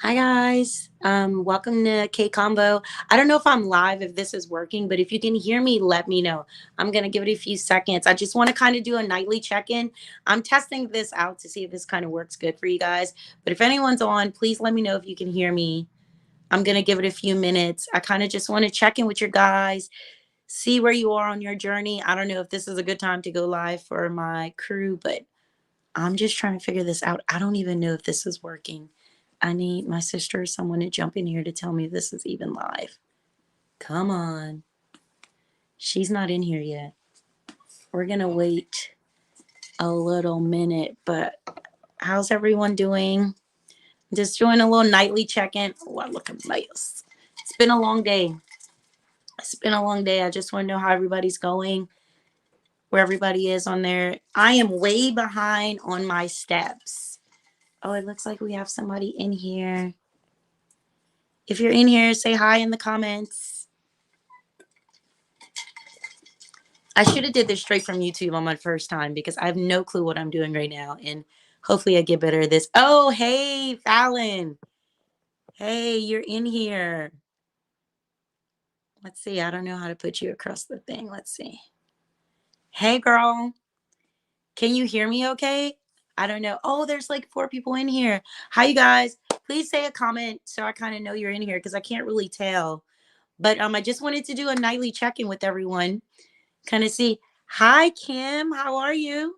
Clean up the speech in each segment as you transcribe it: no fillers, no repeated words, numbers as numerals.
Hi guys. Welcome to Kaykonvo. I don't know if I'm live, if this is working, but if you can hear me, let me know. I'm gonna give it a few seconds. I just want to kind of do a nightly check-in. I'm testing this out to see if this kind of works good for you guys. But if anyone's on, please let me know if you can hear me. I'm gonna give it a few minutes. I kind of just want to check in with your guys, see where you are on your journey. I don't know if this is a good time to go live for my crew, but I'm just trying to figure this out. I don't even know if this is working. I need my sister or someone to jump in here to tell me if this is even live. Come on. She's not in here yet. We're going to wait a little minute, but how's everyone doing? Just doing a little nightly check in. Oh, I look a mess. It's been a long day. It's been a long day. I just want to know how everybody's going, where everybody is on there. I am way behind on my steps. Oh, it looks like we have somebody in here. If you're in here, say hi in the comments. I should have did this straight from YouTube on my first time because I have no clue what I'm doing right now. And hopefully I get better at this. Oh, hey, Fallon. Hey, you're in here. Let's see. I don't know how to put you across the thing. Let's see. Hey, girl. Can you hear me okay? I don't know. Oh, there's like 4 people in here. Hi, you guys. Please say a comment so I kind of know you're in here because I can't really tell. But I just wanted to do a nightly check-in with everyone. Kind of see. Hi, Kim. How are you?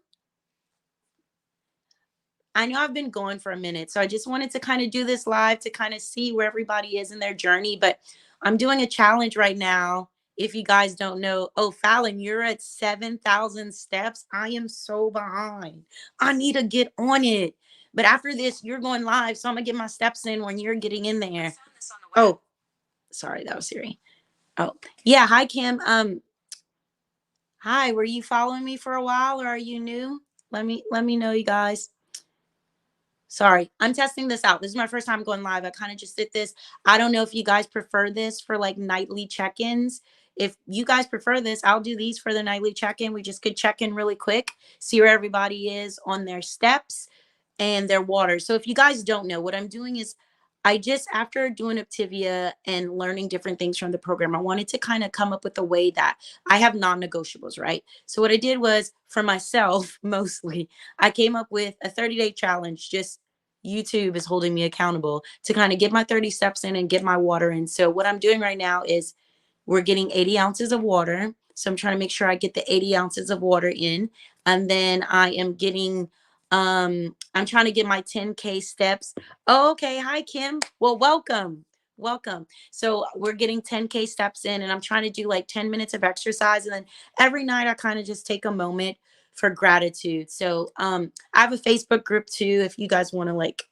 I know I've been going for a minute, so I just wanted to kind of do this live to kind of see where everybody is in their journey. But I'm doing a challenge right now. If you guys don't know, oh, Fallon, you're at 7,000 steps. I am so behind. I need to get on it. But after this, you're going live, so I'm gonna get my steps in when you're getting in there. Oh, sorry, that was Siri. Oh, yeah. Hi, Kim. Hi. Were you following me for a while, or are you new? Let me know, you guys. Sorry, I'm testing this out. This is my first time going live. I kind of just did this. I don't know if you guys prefer this for like nightly check-ins. If you guys prefer this, I'll do these for the nightly check-in. We just could check in really quick, see where everybody is on their steps and their water. So if you guys don't know, what I'm doing is I just, after doing Optavia and learning different things from the program, I wanted to kind of come up with a way that I have non-negotiables, right? So what I did was for myself, mostly, I came up with a 30-day challenge. Just YouTube is holding me accountable to kind of get my 30 steps in and get my water in. So what I'm doing right now is we're getting 80 ounces of water. So I'm trying to make sure I get the 80 ounces of water in. And then I am getting, I'm trying to get my 10K steps. Oh, okay. Hi, Kim. Well, welcome. Welcome. So we're getting 10K steps in, and I'm trying to do like 10 minutes of exercise. And then every night I kind of just take a moment for gratitude. So I have a Facebook group too if you guys want to like,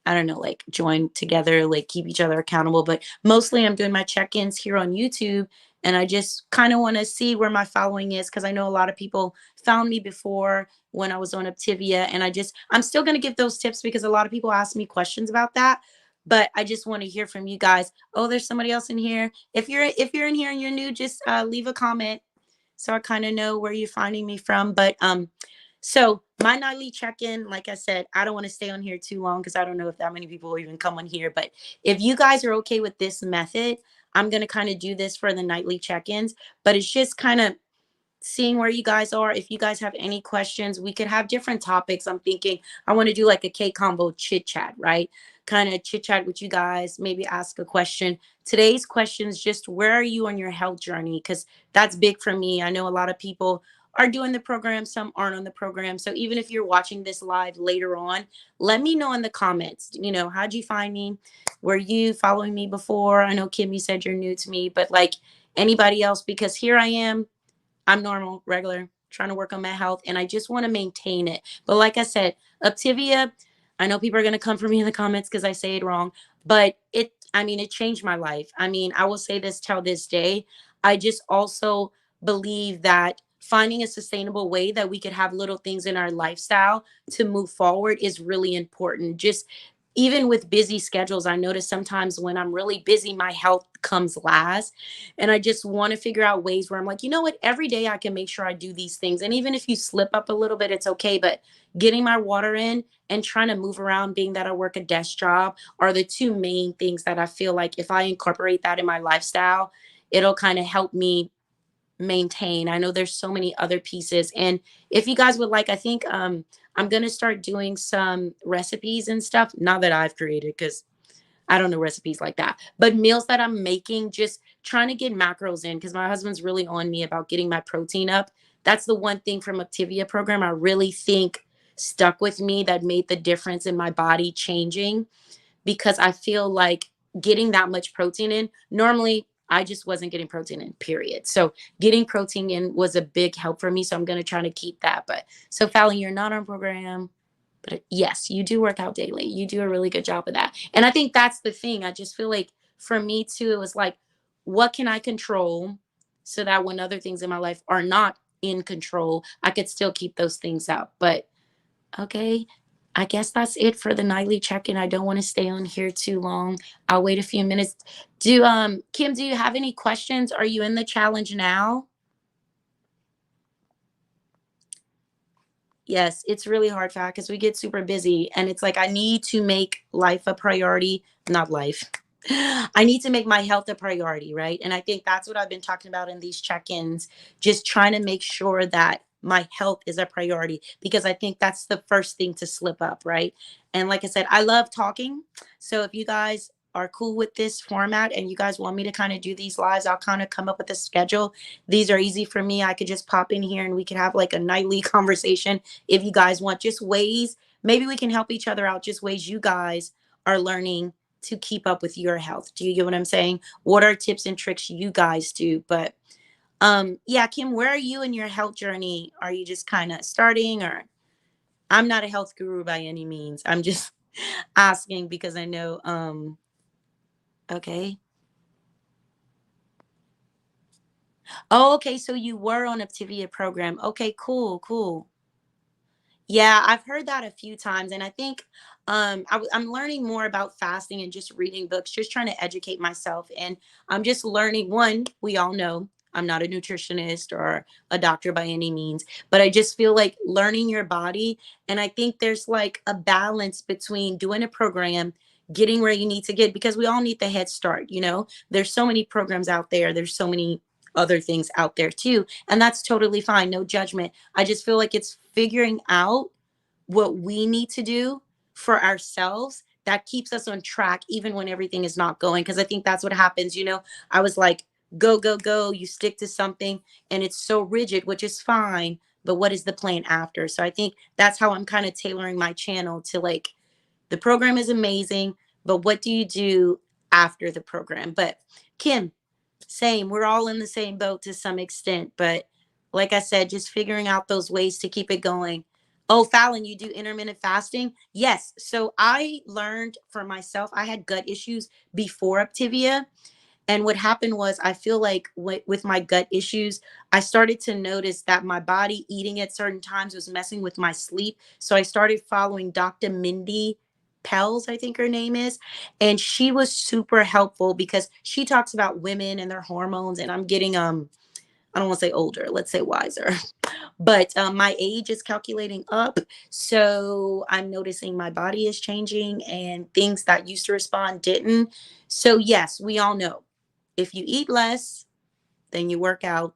I don't know, like join together, like keep each other accountable. But mostly I'm doing my check-ins here on YouTube, and I just kind of want to see where my following is because I know a lot of people found me before when I was on Optavia, and I'm still going to give those tips because a lot of people ask me questions about that. But I just want to hear from you guys. Oh, there's somebody else in here. If you're in here and you're new, just leave a comment so I kind of know where you're finding me from. But so my nightly check-in, like I said, I don't want to stay on here too long because I don't know if that many people will even come on here. But if you guys are okay with this method, I'm gonna kind of do this for the nightly check-ins. But it's just kind of seeing where you guys are. If you guys have any questions, we could have different topics. I'm thinking I want to do like a K combo chit chat, right? Kind of chit chat with you guys, maybe ask a question. Today's question is just where are you on your health journey? Because that's big for me. I know a lot of people are doing the program, some aren't on the program. So even if you're watching this live later on, let me know in the comments, how'd you find me? Were you following me before? I know Kim, you said you're new to me, but like anybody else, because here I am, I'm normal, regular, trying to work on my health, and I just want to maintain it. But like I said, Optavia, I know people are going to come for me in the comments because I say it wrong, but it changed my life. I mean, I will say this till this day. I just also believe that finding a sustainable way that we could have little things in our lifestyle to move forward is really important. Just even with busy schedules, I notice sometimes when I'm really busy, my health comes last. And I just want to figure out ways where I'm like, you know what, every day I can make sure I do these things. And even if you slip up a little bit, it's okay. But getting my water in and trying to move around, being that I work a desk job, are the two main things that I feel like if I incorporate that in my lifestyle, it'll kind of help me maintain. I know there's so many other pieces. And if you guys would like, I think I'm gonna start doing some recipes and stuff. Not that I've created, because I don't know recipes like that, but meals that I'm making, just trying to get macros in because my husband's really on me about getting my protein up. That's the one thing from Optavia program I really think stuck with me that made the difference in my body changing, because I feel like getting that much protein in, normally I just wasn't getting protein in, period. So getting protein in was a big help for me. So I'm going to try to keep that. But so Fallon, you're not on program, but yes, you do work out daily. You do a really good job of that. And I think that's the thing. I just feel like for me too, it was like, what can I control so that when other things in my life are not in control, I could still keep those things up. But okay. I guess that's it for the nightly check-in. I don't want to stay on here too long. I'll wait a few minutes. Do Kim, do you have any questions? Are you in the challenge now? Yes, it's really hard, Fat, because we get super busy and it's like I need to make life a priority, not life. I need to make my health a priority, right? And I think that's what I've been talking about in these check-ins, just trying to make sure that my health is a priority because I think that's the first thing to slip up, right? And like I said, I love talking. So if you guys are cool with this format and you guys want me to kind of do these lives, I'll kind of come up with a schedule. These are easy for me. I could just pop in here and we could have like a nightly conversation if you guys want, just ways, maybe we can help each other out, just ways you guys are learning to keep up with your health. Do you get what I'm saying? What are tips and tricks you guys do? But yeah, Kim, where are you in your health journey? Are you just kind of starting, or I'm not a health guru by any means. I'm just asking because I know okay. Oh, okay, so you were on a Tivia program. Okay, cool, cool. Yeah, I've heard that a few times, and I think I'm learning more about fasting and just reading books, just trying to educate myself. And I'm just learning. One, we all know I'm not a nutritionist or a doctor by any means, but I just feel like learning your body, and I think there's like a balance between doing a program, getting where you need to get, because we all need the head start. You know, there's so many programs out there. There's so many other things out there too, and that's totally fine. No judgment. I just feel like it's figuring out what we need to do for ourselves that keeps us on track even when everything is not going, because I think that's what happens. I was like, go go go, you stick to something and it's so rigid, which is fine, but what is the plan after? So I think that's how I'm kind of tailoring my channel to like, the program is amazing, but what do you do after the program? But Kim, same. We're all in the same boat to some extent. But like I said, just figuring out those ways to keep it going. Oh, Fallon, you do intermittent fasting? Yes. So I learned for myself, I had gut issues before Optivia. And what happened was, I feel like with my gut issues, I started to notice that my body eating at certain times was messing with my sleep. So I started following Dr. Mindy Pels, I think her name is. And she was super helpful because she talks about women and their hormones. And I'm getting, I don't want to say older, let's say wiser. But my age is calculating up. So I'm noticing my body is changing and things that used to respond didn't. So, yes, we all know if you eat less, then you work out,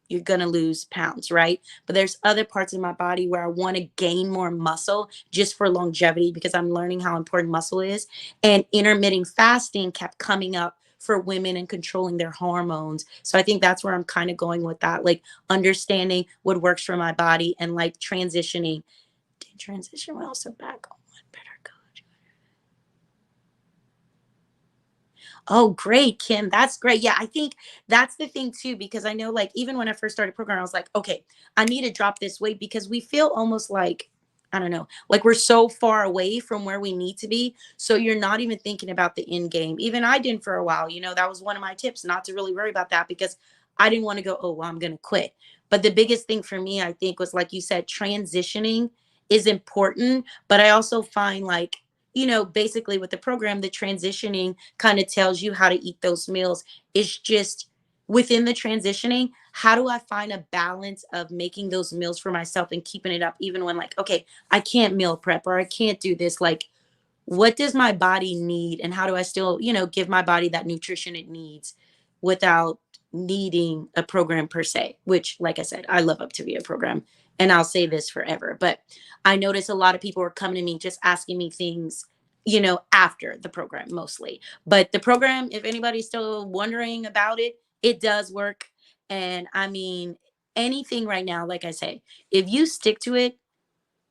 you're going to lose pounds, right? But there's other parts of my body where I want to gain more muscle just for longevity because I'm learning how important muscle is. And intermittent fasting kept coming up for women and controlling their hormones. So I think that's where I'm kind of going with that, like understanding what works for my body and like transitioning. Did transition well, so back on one better go. Oh, great, Kim. That's great. Yeah, I think that's the thing too, because I know like even when I first started program, I was like, okay, I need to drop this weight because we feel almost like, I don't know, like we're so far away from where we need to be. So you're not even thinking about the end game. Even I didn't for a while. That was one of my tips, not to really worry about that because I didn't want to go, oh, well, I'm going to quit. But the biggest thing for me, I think, was like you said, transitioning is important. But I also find like basically with the program, the transitioning kind of tells you how to eat those meals. It's just within the transitioning, how do I find a balance of making those meals for myself and keeping it up, even when, like, okay, I can't meal prep or I can't do this. Like, what does my body need, and how do I still, give my body that nutrition it needs without needing a program per se, which, like I said, I love Optavia program, and I'll say this forever. But I notice a lot of people are coming to me just asking me things, after the program mostly. But the program, if anybody's still wondering about it, it does work. And I mean, anything right now, like I say, if you stick to it,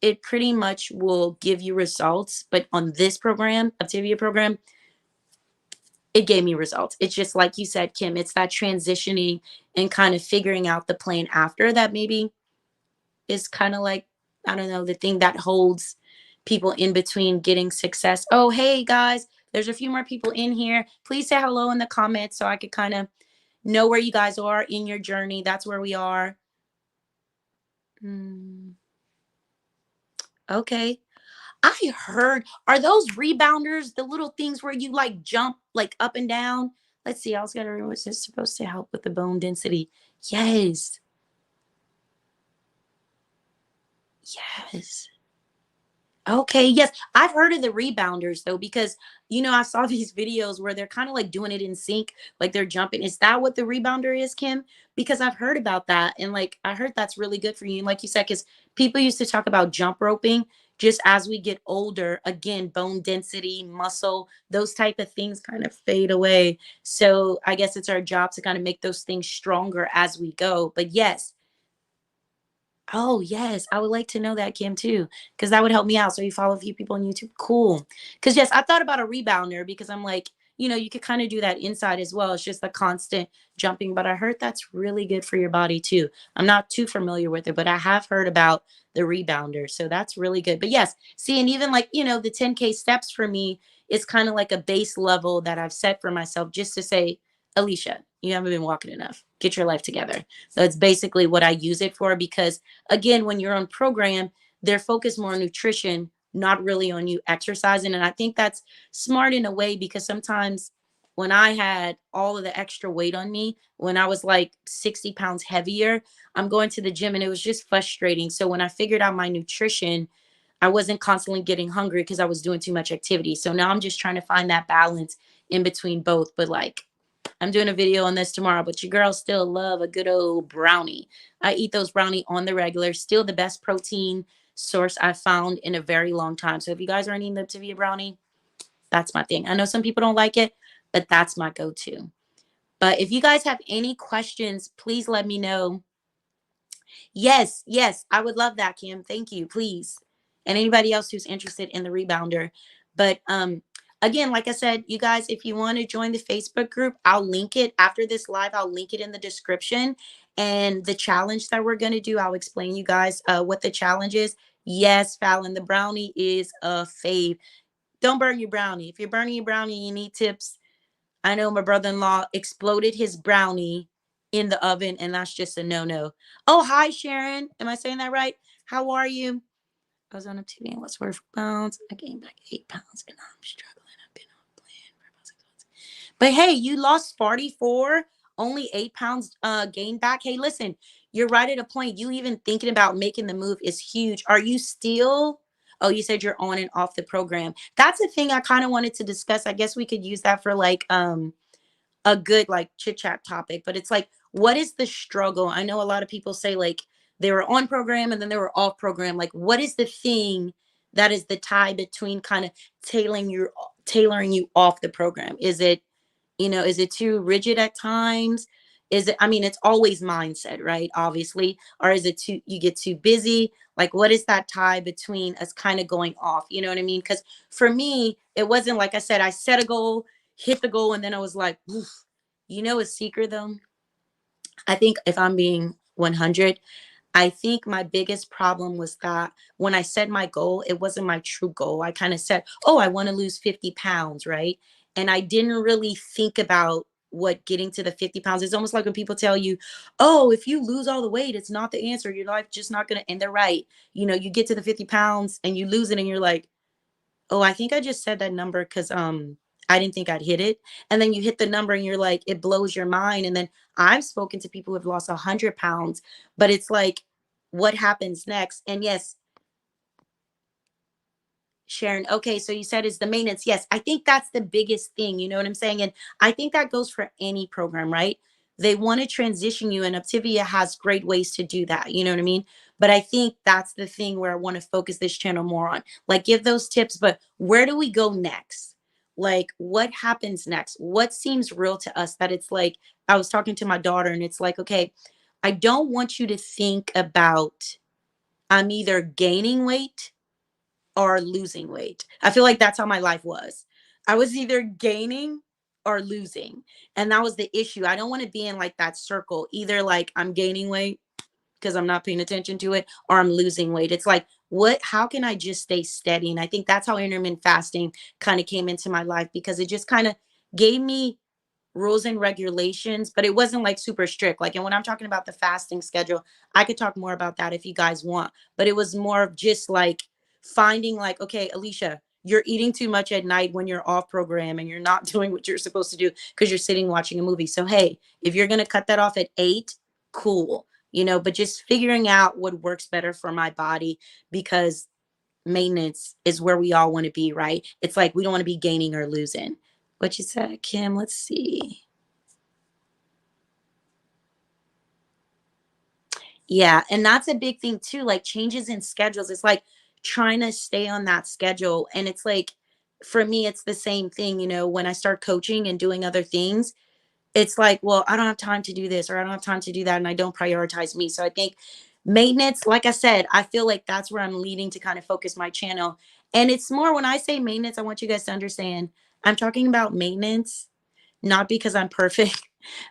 it pretty much will give you results. But on this program, Optavia program, it gave me results. It's just like you said, Kim, it's that transitioning and kind of figuring out the plan after that maybe is kind of like, I don't know, the thing that holds people in between getting success. Oh, hey guys, there's a few more people in here. Please say hello in the comments so I could kind of know where you guys are in your journey. That's where we are. Okay. I heard, are those rebounders the little things where you like jump like up and down? Let's see. I was gonna remember. Was this supposed to help with the bone density? Yes. Yes. Okay, yes. I've heard of the rebounders though, because I saw these videos where they're kind of like doing it in sync, like they're jumping. Is that what the rebounder is, Kim? Because I've heard about that, and like I heard that's really good for you. And like you said, because people used to talk about jump roping. Just as we get older, again, bone density, muscle, those type of things kind of fade away. So I guess it's our job to kind of make those things stronger as we go. But yes, oh, yes. I would like to know that, Kim, too, because that would help me out. So you follow a few people on YouTube. Cool. Because, yes, I thought about a rebounder because I'm like, you could kind of do that inside as well. It's just the constant jumping. But I heard that's really good for your body, too. I'm not too familiar with it, but I have heard about the rebounder. So that's really good. But, yes, see, and even like, the 10K steps for me is kind of like a base level that I've set for myself just to say, Alicia, you haven't been walking enough. Get your life together. So it's basically what I use it for because again, when you're on program, they're focused more on nutrition, not really on you exercising. And I think that's smart in a way because sometimes when I had all of the extra weight on me, when I was like 60 pounds heavier, I'm going to the gym and it was just frustrating. So when I figured out my nutrition, I wasn't constantly getting hungry because I was doing too much activity. So now I'm just trying to find that balance in between both. But like I'm doing a video on this tomorrow, but your girls still love a good old brownie. I eat those brownie on the regular. Still the best protein source I've found in a very long time. So if you guys are eating the Optavia brownie, that's my thing. I know some people don't like it, but that's my go-to. But if you guys have any questions, please let me know. Yes, yes, I would love that, Kim. Thank you, please. And anybody else who's interested in the rebounder. But again, like I said, you guys, if you want to join the Facebook group, I'll link it after this live. I'll link it in the description. And the challenge that we're going to do, I'll explain you guys what the challenge is. Yes, Fallon, the brownie is a fave. Don't burn your brownie. If you're burning your brownie, you need tips. I know my brother-in-law exploded his brownie in the oven, and that's just a no-no. Oh, hi, Sharon. Am I saying that right? How are you? I was on a TV and what's worth pounds. I gained back 8 pounds, and I'm struggling. I've been on a plan for about 6 months. But hey, you lost 44, only 8 pounds gained back. Hey, listen, you're right at a point. You even thinking about making the move is huge. Are you still? Oh, you said you're on and off the program. That's a thing I kind of wanted to discuss. I guess we could use that for like a good like chit chat topic, but it's like, what is the struggle? I know a lot of people say like they were on program and then they were off program. Like, what is the thing that is the tie between kind of tailoring you off the program? Is it too rigid at times? Is it, I mean, it's always mindset, right? Obviously. Or is it too, you get too busy? Like, what is that tie between us kind of going off? You know what I mean? Because for me, it wasn't like I said, I set a goal, hit the goal, and then I was like, oof. A secret though? I think if I'm being 100, I think my biggest problem was that when I set my goal, it wasn't my true goal. I kind of said, oh, I want to lose 50 pounds, right? And I didn't really think about what getting to the 50 pounds. It's almost like when people tell you, oh, if you lose all the weight, it's not the answer. Your life just not going to, and they're right. You get to the 50 pounds and you lose it and you're like, Oh, I think I just said that number because I didn't think I'd hit it. And then you hit the number and you're like, it blows your mind. And then I've spoken to people who have lost 100 pounds, but it's like, what happens next? And yes, Sharon, okay, so you said it's the maintenance. Yes, I think that's the biggest thing. You know what I'm saying? And I think that goes for any program, right? They want to transition you, and Optavia has great ways to do that. You know what I mean? But I think that's the thing where I want to focus this channel more on. Like, give those tips, but where do we go next? Like, what happens next? What seems real to us that it's like, I was talking to my daughter, and it's like, okay, I don't want you to think about I'm either gaining weight or losing weight. I feel like that's how my life was. I was either gaining or losing. And that was the issue. I don't want to be in like that circle, either like I'm gaining weight because I'm not paying attention to it or I'm losing weight. It's like, what, how can I just stay steady? And I think that's how intermittent fasting kind of came into my life because it just kind of gave me rules and regulations, but it wasn't like super strict. Like, and when I'm talking about the fasting schedule, I could talk more about that if you guys want. But it was more of just like finding, like, okay, Alicia, you're eating too much at night when you're off program and you're not doing what you're supposed to do because you're sitting watching a movie. So, hey, if you're going to cut that off at 8, cool, but just figuring out what works better for my body because maintenance is where we all want to be, right? It's like we don't want to be gaining or losing. What you said, Kim? Let's see. Yeah, and that's a big thing too, like changes in schedules. It's like trying to stay on that schedule. And it's like for me, it's the same thing, when I start coaching and doing other things, it's like, well, I don't have time to do this or I don't have time to do that. And I don't prioritize me. So I think maintenance, like I said, I feel like that's where I'm leading to kind of focus my channel. And it's more when I say maintenance, I want you guys to understand I'm talking about maintenance not because I'm perfect,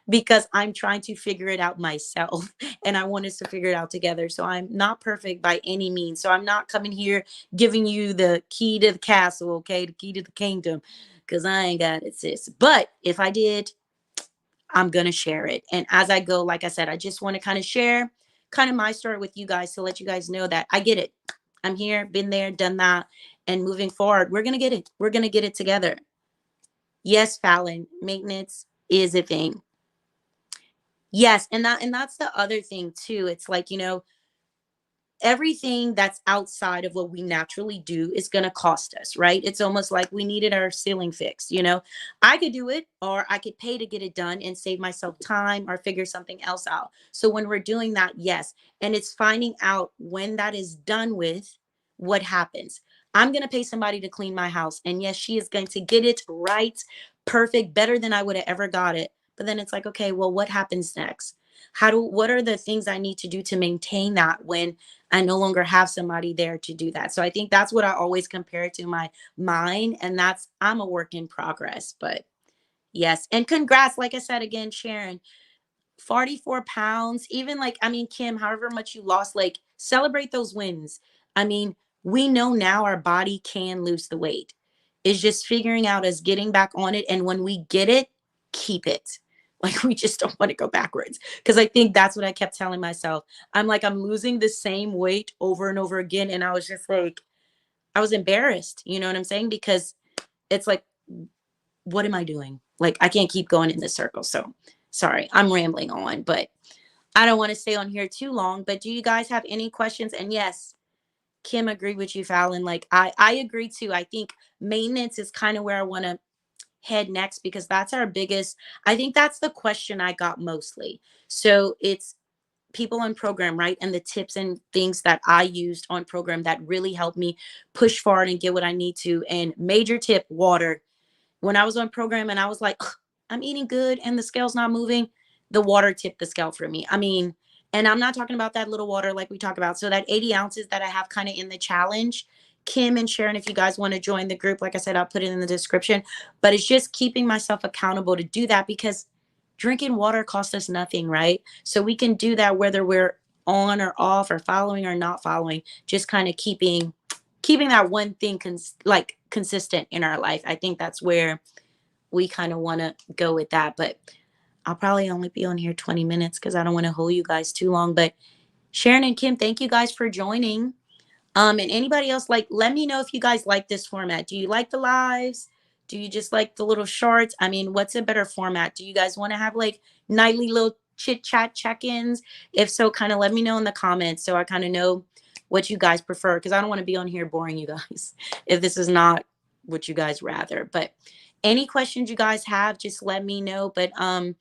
because I'm trying to figure it out myself and I want us to figure it out together. So I'm not perfect by any means. So I'm not coming here giving you the key to the castle, okay, the key to the kingdom, because I ain't got it, sis. But if I did, I'm going to share it. And as I go, like I said, I just want to kind of share kind of my story with you guys to let you guys know that I get it. I'm here, been there, done that. And moving forward, we're going to get it. We're going to get it together. Yes, Fallon, maintenance is a thing. Yes, and that's the other thing too. It's like, everything that's outside of what we naturally do is going to cost us, right? It's almost like we needed our ceiling fixed. I could do it or I could pay to get it done and save myself time or figure something else out. So when we're doing that, yes, and it's finding out when that is done with, what happens. I'm going to pay somebody to clean my house, and yes, she is going to get it right, perfect, better than I would have ever got it. But then it's like, okay, well, what happens next? What are the things I need to do to maintain that when I no longer have somebody there to do that? So I think that's what I always compare it to my mind. And that's, I'm a work in progress. But yes. And congrats, like I said again, Sharon, 44 pounds, even like, I mean, Kim, however much you lost, like celebrate those wins. I mean, we know now our body can lose the weight. It's just figuring out us getting back on it. And when we get it, keep it. Like we just don't want to go backwards. Cause I think that's what I kept telling myself. I'm like, I'm losing the same weight over and over again. And I was just like, I was embarrassed. You know what I'm saying? Because it's like, what am I doing? Like, I can't keep going in this circle. So sorry, I'm rambling on, but I don't want to stay on here too long. But do you guys have any questions? And yes, Kim, agree with you, Fallon. Like I agree too. I think maintenance is kind of where I want to head next because that's our biggest, I think that's the question I got mostly. So it's people on program, right? And the tips and things that I used on program that really helped me push forward and get what I need to. And major tip, water. When I was on program and I was like, "Ugh, I'm eating good and the scale's not moving," the water tipped the scale for me. I mean, and I'm not talking about that little water like we talk about. So that 80 ounces that I have kind of in the challenge, Kim and Sharon, if you guys want to join the group, like I said, I'll put it in the description. But it's just keeping myself accountable to do that because drinking water costs us nothing, right? So we can do that whether we're on or off or following or not following, just kind of keeping that one thing like consistent in our life. I think that's where we kind of want to go with that. But I'll probably only be on here 20 minutes because I don't want to hold you guys too long. But Sharon and Kim, thank you guys for joining. And anybody else, like, let me know if you guys like this format. Do you like the lives? Do you just like the little shorts? I mean, what's a better format? Do you guys want to have like nightly little chit chat check-ins? If so, kind of let me know in the comments so I kind of know what you guys prefer, because I don't want to be on here boring you guys if this is not what you guys rather. But any questions you guys have, just let me know. But I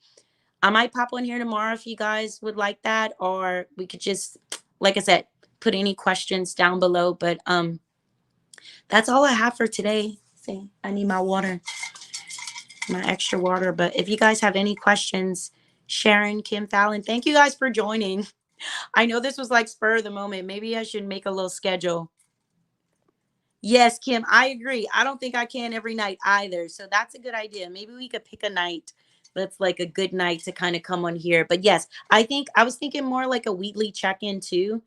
might pop on here tomorrow if you guys would like that, or we could just, like I said, put any questions down below. But that's all I have for today. See, I need my water, my extra water. But if you guys have any questions, Sharon, Kim, Fallon, thank you guys for joining. I know this was like spur of the moment. Maybe I should make a little schedule. Yes, Kim, I agree. I don't think I can every night either. So that's a good idea. Maybe we could pick a night that's like a good night to kind of come on here. But yes, I think I was thinking more like a weekly check-in too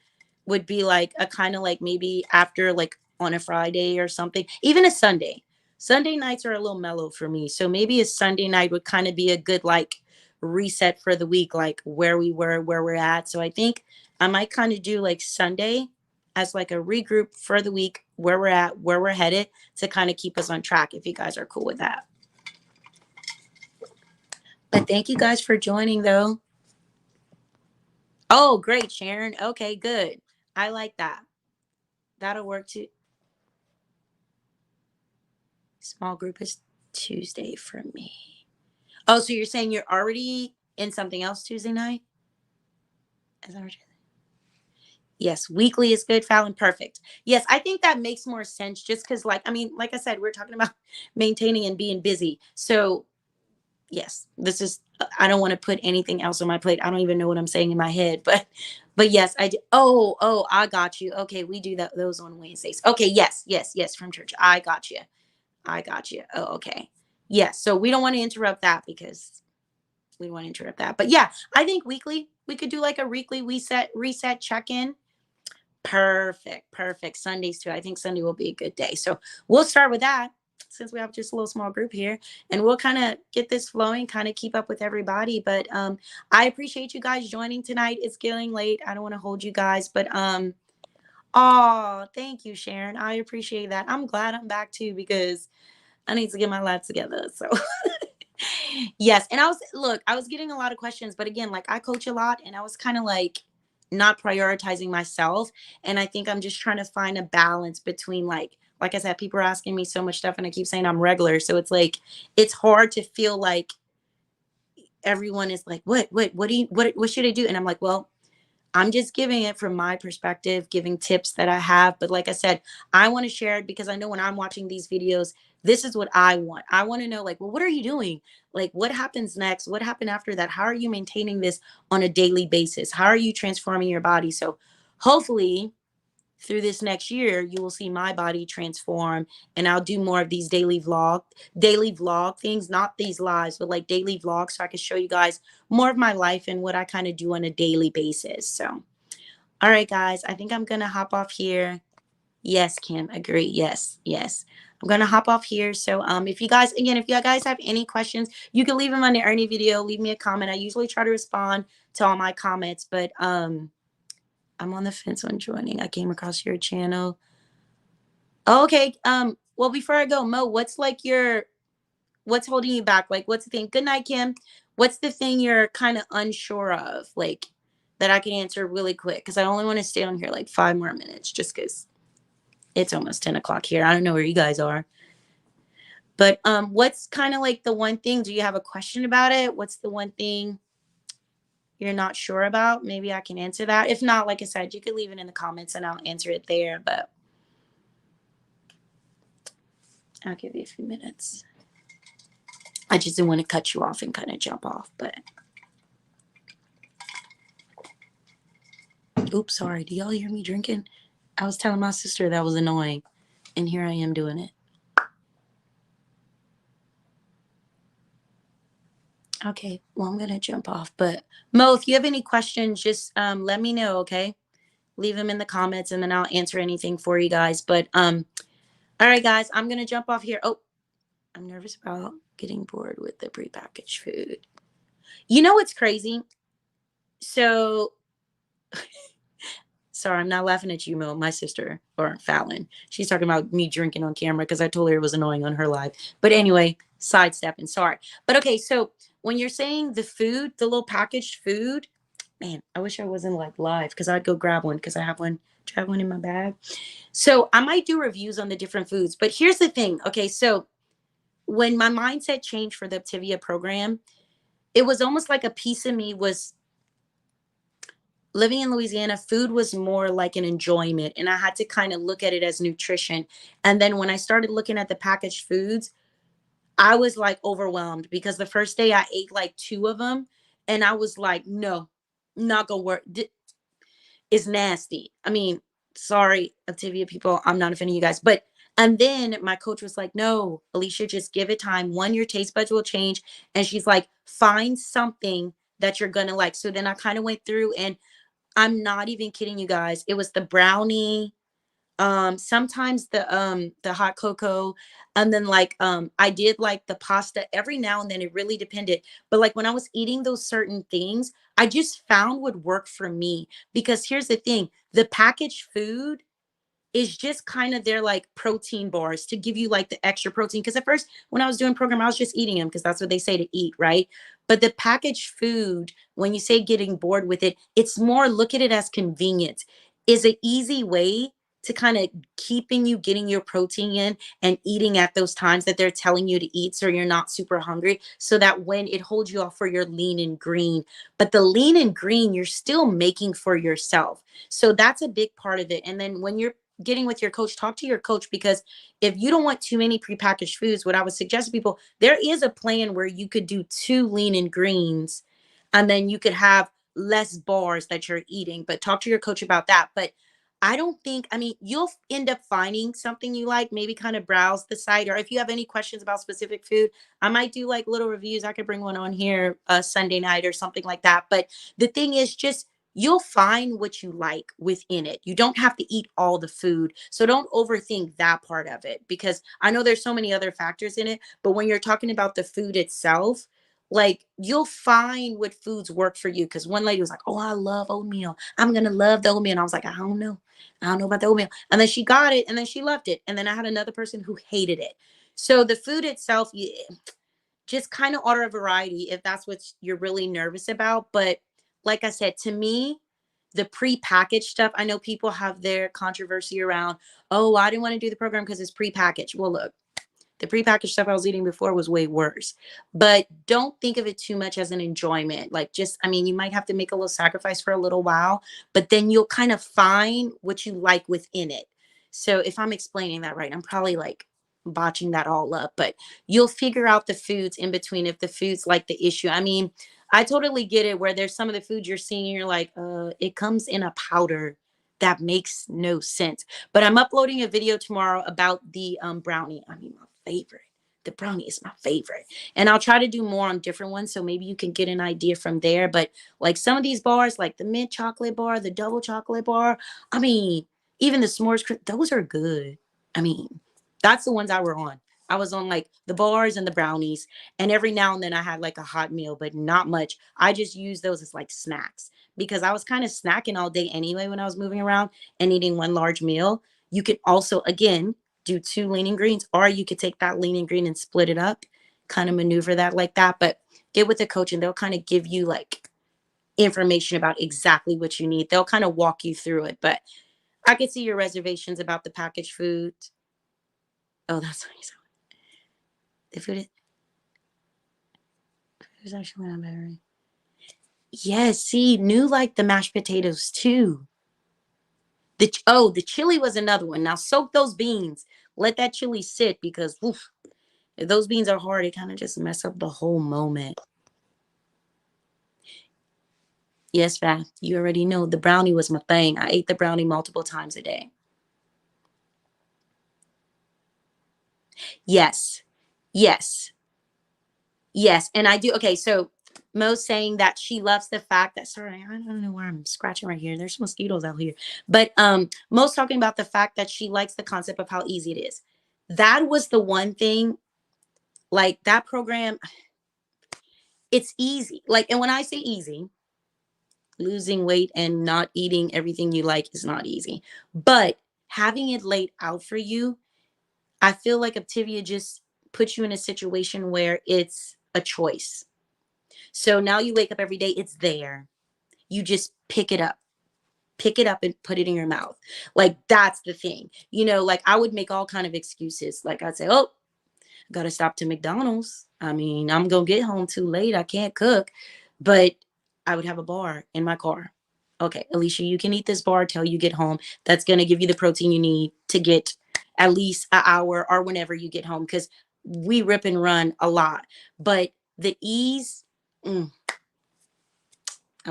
would be like a kind of like maybe after like on a Friday or something, even a Sunday. Sunday nights are a little mellow for me. So maybe a Sunday night would kind of be a good like reset for the week, like where we were, where we're at. So I think I might kind of do like Sunday as like a regroup for the week, where we're at, where we're headed, to kind of keep us on track, if you guys are cool with that. But thank you guys for joining though. Oh, great, Sharon. Okay, good. I like that. That'll work too. Small group is Tuesday for me. Oh, so you're saying you're already in something else Tuesday night? Is that what you're Yes, weekly is good, Fallon. Perfect. Yes, I think that makes more sense just because, like, I mean, like I said, we're talking about maintaining and being busy. So, yes, this is, I don't want to put anything else on my plate. I don't even know what I'm saying in my head, but yes, I do. Oh, I got you. Okay, we do that, those on Wednesdays. Okay, yes, from church. I got you. I got you. Oh, okay. Yes, so we don't want to interrupt that because we don't want to interrupt that. But yeah, I think weekly, we could do like a weekly reset check in. Perfect. Sundays too. I think Sunday will be a good day. So we'll start with that since we have just a little small group here, and we'll kind of get this flowing, kind of keep up with everybody. But I appreciate you guys joining tonight. It's getting late. I don't want to hold you guys, but oh, thank you, Sharon. I appreciate that. I'm glad I'm back too because I need to get my life together. So yes, and I was getting a lot of questions, but again, like I coach a lot and I was kind of like not prioritizing myself, and I think I'm just trying to find a balance between like I said, people are asking me so much stuff and I keep saying I'm regular, so it's like it's hard to feel like everyone is like what do you what should I do? And I'm like, well, I'm just giving it from my perspective, giving tips that I have. But like I said, I want to share it because I know when I'm watching these videos, this is what I want. I want to know, like, well, what are you doing? Like, what happens next? What happened after that? How are you maintaining this on a daily basis? How are you transforming your body? So hopefully through this next year, you will see my body transform, and I'll do more of these daily vlog things, not these lives, but like daily vlogs, so I can show you guys more of my life and what I kind of do on a daily basis. So, all right, guys, I think I'm going to hop off here. Yes, Kim, agree. Yes. I'm going to hop off here. So, if you guys, again, if you guys have any questions, you can leave them on the Ernie video, leave me a comment. I usually try to respond to all my comments, but, I'm on the fence on joining. I came across your channel. Oh, okay. Well, before I go, Mo, what's holding you back? Like, what's the thing? Good night, Kim. What's the thing you're kind of unsure of? Like, that I can answer really quick? Because I only want to stay on here like 5 more minutes just because it's almost 10 o'clock here. I don't know where you guys are. But what's kind of like the one thing? Do you have a question about it? What's the one thing you're not sure about? Maybe I can answer that. If not, like I said, you could leave it in the comments and I'll answer it there. But I'll give you a few minutes. I just didn't want to cut you off and kind of jump off, but oops, sorry. Do y'all hear me drinking? I was telling my sister that was annoying, and here I am doing it. Okay, well, I'm gonna jump off, but Mo, if you have any questions, just let me know, okay? Leave them in the comments and then I'll answer anything for you guys. But all right, guys, I'm gonna jump off here. Oh, I'm nervous about getting bored with the prepackaged food. You know what's crazy? So Sorry, I'm not laughing at you, Mo, my sister, or Fallon. She's talking about me drinking on camera because I told her it was annoying on her live. But anyway, sidestepping. Sorry. But okay, so when you're saying the food, the little packaged food, man, I wish I wasn't like live because I'd go grab one because I have one in my bag. So I might do reviews on the different foods. But here's the thing. Okay, so when my mindset changed for the Optavia program, it was almost like a piece of me was living in Louisiana. Food was more like an enjoyment, and I had to kind of look at it as nutrition. And then when I started looking at the packaged foods, I was like overwhelmed because the first day I ate like two of them, and I was like, no, not gonna work. It's nasty. I mean, sorry, Optavia people, I'm not offending you guys, but and then my coach was like, no, Alicia, just give it time. One, your taste buds will change. And she's like, find something that you're gonna like. So then I kind of went through, and I'm not even kidding you guys. It was the brownie, sometimes the hot cocoa, and then like I did like the pasta every now and then. It really depended. But like when I was eating those certain things, I just found would work for me. Because here's the thing, the packaged food is just kind of their like protein bars to give you like the extra protein. Because at first, when I was doing program, I was just eating them because that's what they say to eat, right? But the packaged food, when you say getting bored with it, it's more look at it as convenience. Is an easy way to kind of keeping you getting your protein in and eating at those times that they're telling you to eat so you're not super hungry, so that when it holds you off for your lean and green. But the lean and green you're still making for yourself, so that's a big part of it. And then when you're getting with your coach, talk to your coach, because if you don't want too many prepackaged foods, what I would suggest to people, there is a plan where you could do two lean and greens, and then you could have less bars that you're eating. But talk to your coach about that. But I don't think, I mean, you'll end up finding something you like, maybe kind of browse the site. Or if you have any questions about specific food, I might do like little reviews. I could bring one on here Sunday night or something like that. But the thing is, just you'll find what you like within it. You don't have to eat all the food. So don't overthink that part of it, because I know there's so many other factors in it. But when you're talking about the food itself, like you'll find what foods work for you. Because one lady was like, oh, I love oatmeal. I'm going to love the oatmeal. And I was like, I don't know. I don't know about the oatmeal. And then she got it and then she loved it. And then I had another person who hated it. So the food itself, you just kind of order a variety if that's what you're really nervous about. But like I said, to me, the pre-packaged stuff, I know people have their controversy around, oh, I didn't want to do the program because it's pre-packaged. Well, look, the prepackaged stuff I was eating before was way worse. But don't think of it too much as an enjoyment. Like, just, I mean, you might have to make a little sacrifice for a little while, but then you'll kind of find what you like within it. So if I'm explaining that right, I'm probably like botching that all up, but you'll figure out the foods in between if the foods like the issue. I mean, I totally get it where there's some of the foods you're seeing and you're like, it comes in a powder that makes no sense. But I'm uploading a video tomorrow about the brownie. I mean, my favorite. The brownie is my favorite. And I'll try to do more on different ones, so maybe you can get an idea from there. But like some of these bars, like the mint chocolate bar, the double chocolate bar, I mean, even the s'mores, those are good. I mean, that's the ones I were on. I was on like the bars and the brownies. And every now and then I had like a hot meal, but not much. I just use those as like snacks because I was kind of snacking all day anyway when I was moving around and eating one large meal. You could also, again, do two lean and greens, or you could take that lean and green and split it up, kind of maneuver that like that. But get with the coach and they'll kind of give you like information about exactly what you need. They'll kind of walk you through it. But I could see your reservations about the packaged food. Oh, that's nice. The food is actually not bad. Yes, see, new like the mashed potatoes too. The chili was another one. Now soak those beans. Let that chili sit because oof, if those beans are hard, it kind of just mess up the whole moment. Yes, Fat, you already know the brownie was my thing. I ate the brownie multiple times a day. Yes. Yes. Yes. And I do. Okay. So Mo's saying that she loves the fact that, sorry, I don't know where I'm scratching right here. There's mosquitoes out here. But Mo's talking about the fact that she likes the concept of how easy it is. That was the one thing, like that program, it's easy. Like, and when I say easy, losing weight and not eating everything you like is not easy. But having it laid out for you, I feel like Optavia just puts you in a situation where it's a choice. So now you wake up every day, it's there. You just pick it up and put it in your mouth. Like that's the thing. You know, like I would make all kind of excuses. Like I'd say, "Oh, gotta stop to McDonald's. I mean, I'm gonna get home too late. I can't cook." But I would have a bar in my car. Okay, Alicia, you can eat this bar till you get home. That's gonna give you the protein you need to get at least an hour or whenever you get home, because we rip and run a lot. But the ease, I'm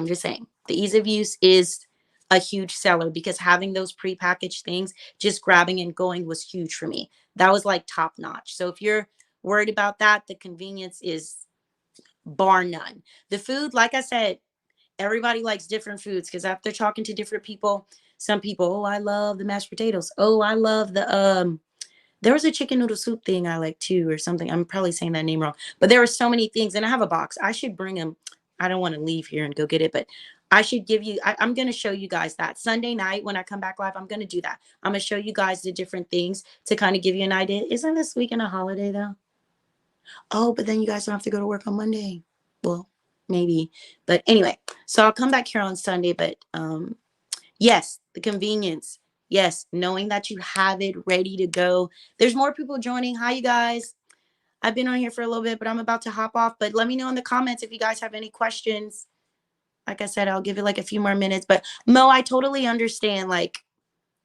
just saying, the ease of use is a huge seller, because having those prepackaged things, just grabbing and going was huge for me. That was like top notch. So if you're worried about that, the convenience is bar none. The food, like I said, everybody likes different foods, because after talking to different people, some people, oh, I love the mashed potatoes. Oh, I love the there was a chicken noodle soup thing I like too, or something. I'm probably saying that name wrong, but there were so many things, and I have a box. I should bring them. I don't want to leave here and go get it, but I should give you. I'm going to show you guys that Sunday night when I come back live. I'm going to do that. I'm going to show you guys the different things to kind of give you an idea. Isn't this weekend a holiday though? Oh, but then you guys don't have to go to work on Monday. Well, maybe, but anyway. So I'll come back here on Sunday, but yes, the convenience. Yes, knowing that you have it ready to go. There's more people joining. Hi, you guys. I've been on here for a little bit, but I'm about to hop off. But let me know in the comments if you guys have any questions. Like I said, I'll give it like a few more minutes. But Mo, I totally understand, like,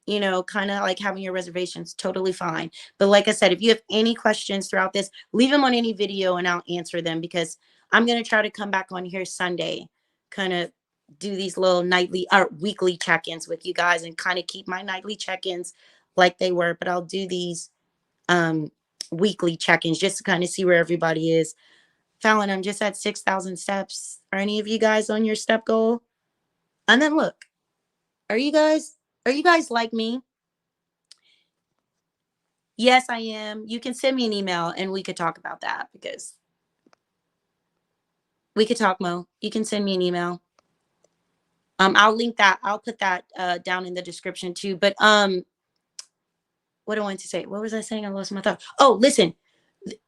you know, kind of like having your reservations, totally fine. But like I said, if you have any questions throughout this, leave them on any video and I'll answer them, because I'm going to try to come back on here Sunday, kind of do these little nightly or weekly check-ins with you guys, and kind of keep my nightly check-ins like they were. But I'll do these weekly check-ins just to kind of see where everybody is. Fallon, I'm just at 6,000 steps. Are any of you guys on your step goal? And then look, are you guys like me? Yes, I am. You can send me an email and we could talk about that, because we could talk, Mo. You can send me an email. I'll link that. I'll put that down in the description too. But what I wanted to say. What was I saying? I lost my thought. Oh, listen.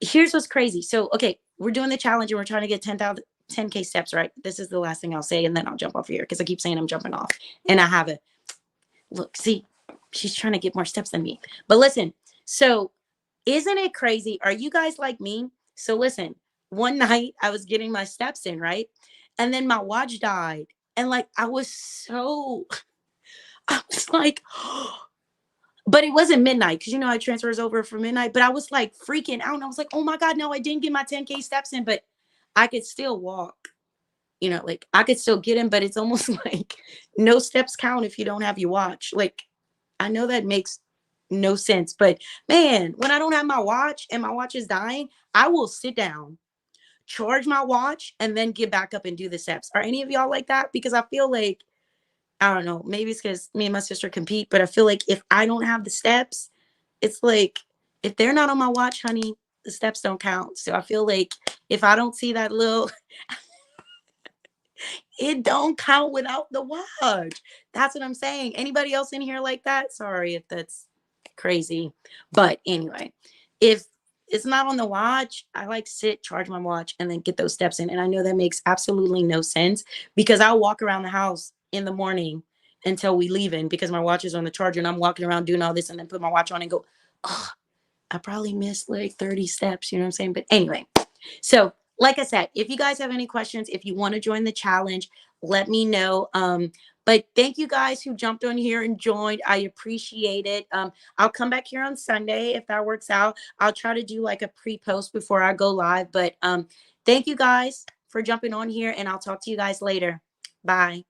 Here's what's crazy. So, okay, we're doing the challenge and we're trying to get 10K steps, right? This is the last thing I'll say, and then I'll jump off here, because I keep saying I'm jumping off. And I haven't. Look, see, she's trying to get more steps than me. But listen, so isn't it crazy? Are you guys like me? So listen, one night I was getting my steps in, right? And then my watch died. And like, I was like, but it wasn't midnight, because you know, I transfers over for midnight, but I was like freaking out. And I was like, oh my God, no, I didn't get my 10K steps in, but I could still walk. You know, like I could still get in, but it's almost like no steps count if you don't have your watch. Like, I know that makes no sense, but man, when I don't have my watch and my watch is dying, I will sit down, charge my watch, and then get back up and do the steps. Are any of y'all like that? Because I feel like, I don't know, maybe it's because me and my sister compete, but I feel like if I don't have the steps, it's like, if they're not on my watch, honey, the steps don't count. So I feel like if I don't see that little it don't count without the watch. That's what I'm saying. Anybody else in here like that? Sorry if that's crazy. But anyway, if it's not on the watch, I like sit, charge my watch, and then get those steps in. And I know that makes absolutely no sense, because I'll walk around the house in the morning until we leave in, because my watch is on the charger and I'm walking around doing all this, and then put my watch on and go, oh, I probably missed like 30 steps. You know what I'm saying? But anyway, so like I said, if you guys have any questions, if you want to join the challenge, let me know. But thank you guys who jumped on here and joined. I appreciate it. I'll come back here on Sunday if that works out. I'll try to do like a pre-post before I go live. But thank you guys for jumping on here, and I'll talk to you guys later. Bye.